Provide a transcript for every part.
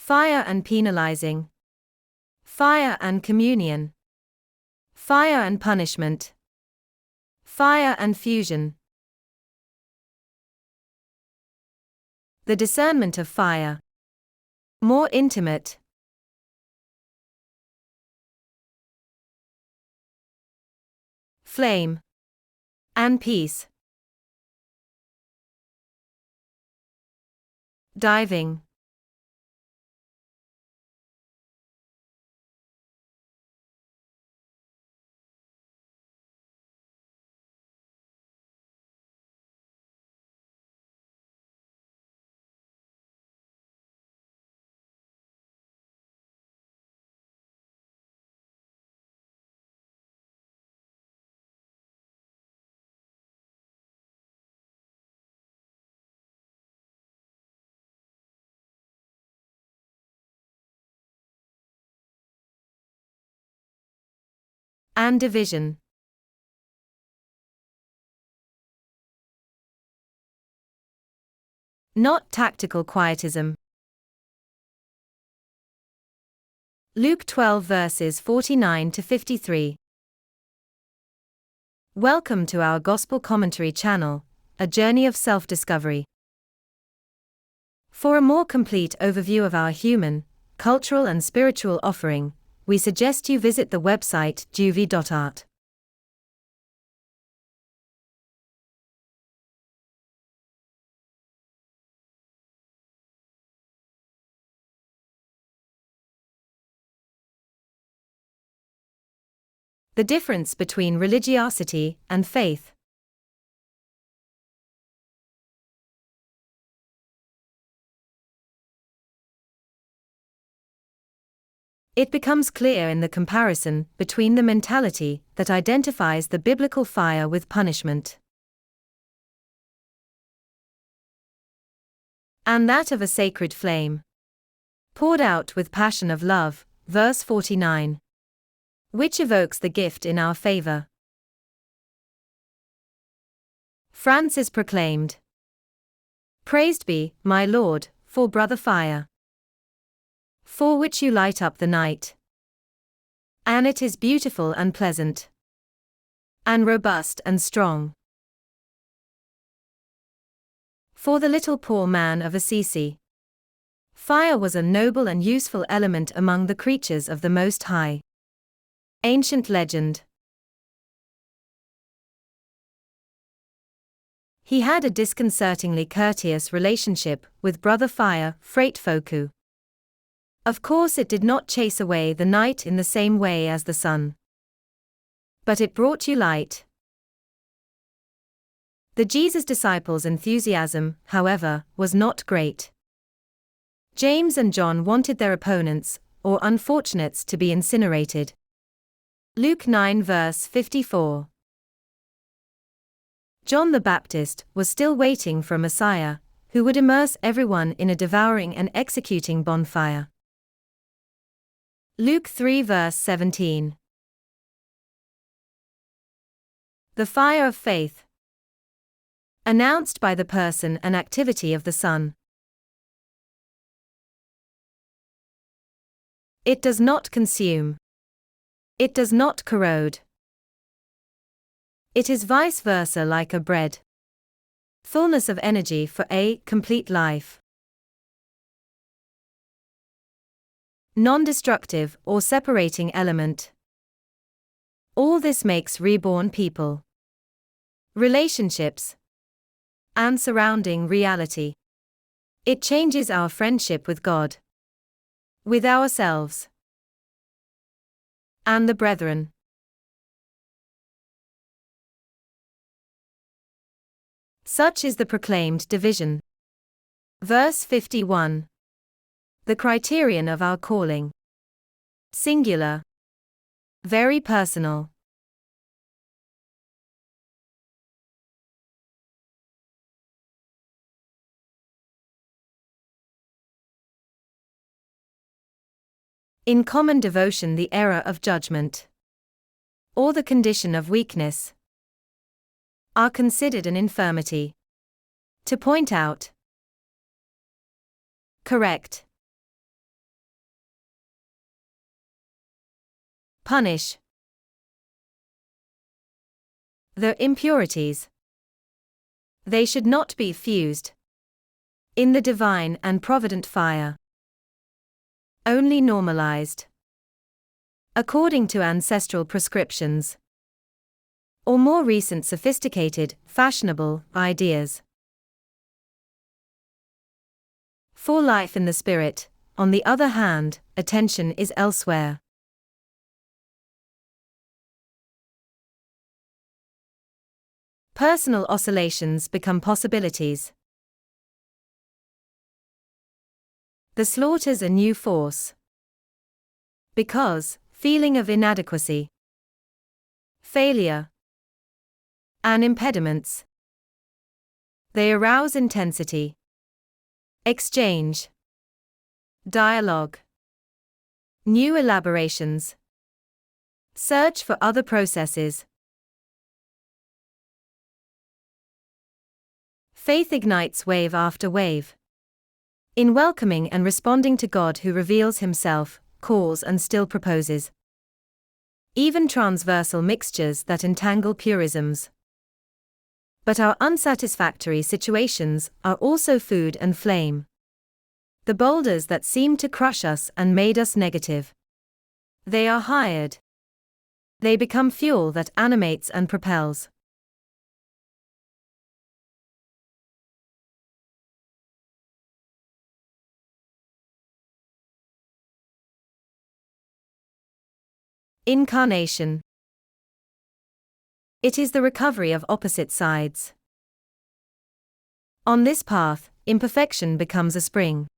fire and penalizing, fire and communion, fire and punishment, fire and fusion. The discernment of fire. More intimate. Flame. And peace. Diving. And division. Not tactical quietism. Luke 12 verses 49 to 53. Welcome to our Gospel Commentary channel, a journey of self-discovery. For a more complete overview of our human, cultural and spiritual offering, we suggest you visit the website juvie.art. The difference between religiosity and faith. It becomes clear in the comparison between the mentality that identifies the biblical fire with punishment and that of a sacred flame, poured out with passion of love, verse 49, which evokes the gift in our favor. Francis proclaimed, "Praised be, my Lord, for brother fire, for which you light up the night. And it is beautiful and pleasant, and robust and strong. For the little poor man of Assisi, fire was a noble and useful element among the creatures of the Most High." Ancient legend. He had a disconcertingly courteous relationship with Brother Fire, Frate Foku. Of course, it did not chase away the night in the same way as the sun, but it brought you light. The Jesus disciples' enthusiasm, however, was not great. James and John wanted their opponents, or unfortunates, to be incinerated. Luke 9 verse 54. John the Baptist was still waiting for a Messiah, who would immerse everyone in a devouring and executing bonfire. Luke 3 verse 17. The fire of faith. Announced by the person and activity of the Son. It does not consume. It does not corrode. It is vice versa like a bread. Fullness of energy for a complete life. Non-destructive or separating element. All this makes reborn people, relationships, and surrounding reality. It changes our friendship with God, with ourselves, and the brethren. Such is the proclaimed division. Verse 51. The criterion of our calling. Singular. Very personal. In common devotion, the error of judgment, or the condition of weakness, are considered an infirmity. To point out, correct, punish the impurities. They should not be fused in the divine and provident fire, only normalized according to ancestral prescriptions or more recent sophisticated, fashionable ideas. For life in the spirit, on the other hand, attention is elsewhere. Personal oscillations become possibilities. The slaughter's a new force. Because, feeling of inadequacy, failure, and impediments, they arouse intensity, exchange, dialogue, new elaborations, search for other processes. Faith ignites wave after wave. In welcoming and responding to God who reveals himself, calls and still proposes. Even transversal mixtures that entangle purisms. But our unsatisfactory situations are also food and flame. The boulders that seemed to crush us and made us negative. They are hired. They become fuel that animates and propels. Incarnation. It is the recovery of opposite sides. On this path, imperfection becomes a spring,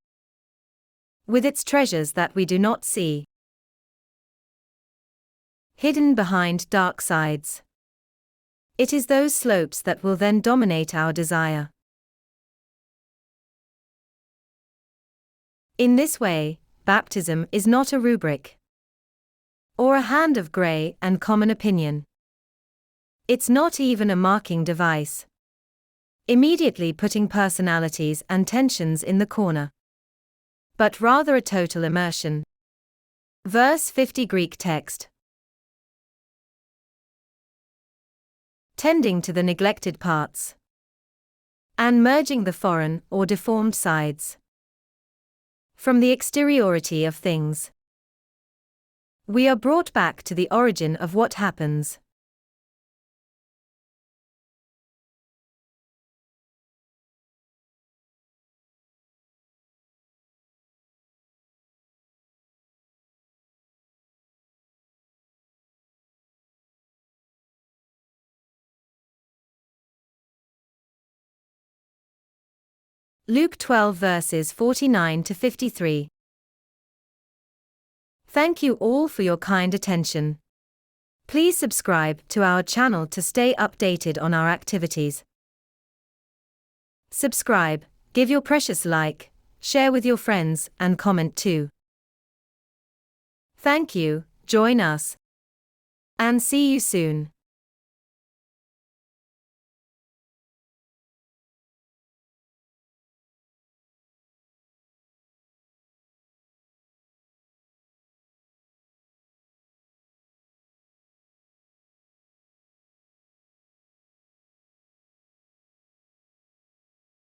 with its treasures that we do not see, hidden behind dark sides. It is those slopes that will then dominate our desire. In this way, baptism is not a rubric or a hand of grey and common opinion. It's not even a marking device, immediately putting personalities and tensions in the corner, but rather a total immersion. Verse 50 Greek text. Tending to the neglected parts and merging the foreign or deformed sides from the exteriority of things. We are brought back to the origin of what happens. Luke 12 verses 49 to 53. Thank you all for your kind attention. Please subscribe to our channel to stay updated on our activities. Subscribe, give your precious like, share with your friends, and comment too. Thank you, join us, and see you soon.